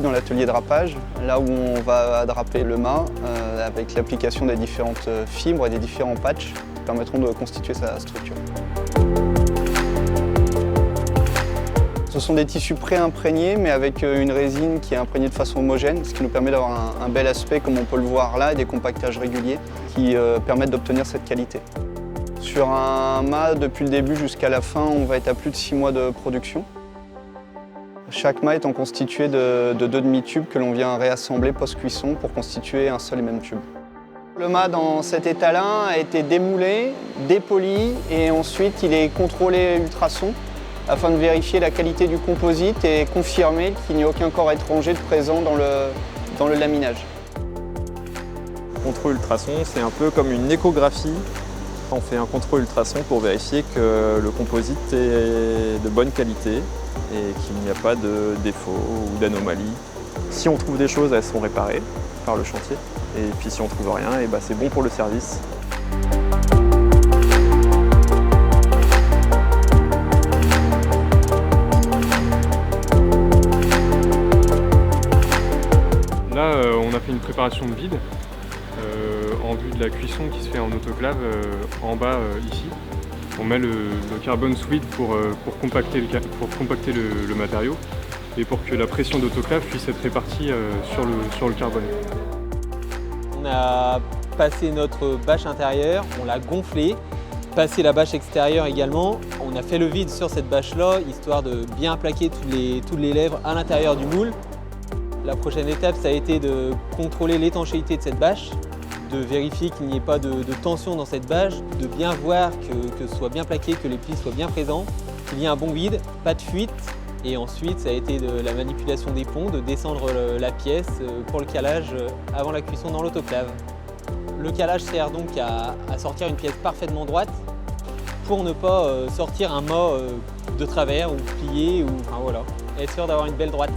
dans l'atelier drapage, là où on va draper le mât avec l'application des différentes fibres et des différents patchs qui permettront de constituer sa structure. Ce sont des tissus pré-imprégnés mais avec une résine qui est imprégnée de façon homogène, ce qui nous permet d'avoir un bel aspect comme on peut le voir là et des compactages réguliers qui permettent d'obtenir cette qualité. Sur un mât, depuis le début jusqu'à la fin, on va être à plus de 6 mois de production. Chaque mât étant constitué de 2 demi-tubes que l'on vient réassembler post-cuisson pour constituer un seul et même tube. Le mât dans cet état-là a été démoulé, dépoli et ensuite il est contrôlé ultrasons afin de vérifier la qualité du composite et confirmer qu'il n'y a aucun corps étranger de présent dans le laminage. Le contrôle ultrason, c'est un peu comme une échographie. On fait un contrôle ultrason pour vérifier que le composite est de bonne qualité et qu'il n'y a pas de défaut ou d'anomalie. Si on trouve des choses, elles sont réparées par le chantier. Et puis si on ne trouve rien, c'est bon pour le service. Là, on a fait une préparation de vide en vue de la cuisson qui se fait en autoclave en bas ici. On met le carbone sweet pour compacter le matériau et pour que la pression d'autoclave puisse être répartie sur le carbone. On a passé notre bâche intérieure, on l'a gonflée, passé la bâche extérieure également. On a fait le vide sur cette bâche-là, histoire de bien plaquer toutes les lèvres à l'intérieur du moule. La prochaine étape, ça a été de contrôler l'étanchéité de cette bâche, de vérifier qu'il n'y ait pas de tension dans cette bâche, de bien voir que ce soit bien plaqué, que les plis soient bien présents, qu'il y ait un bon vide, pas de fuite. Et ensuite, ça a été de la manipulation des ponts, de descendre la pièce pour le calage avant la cuisson dans l'autoclave. Le calage sert donc à sortir une pièce parfaitement droite pour ne pas sortir un mât de travers ou plié, ou enfin voilà, être sûr d'avoir une belle droite.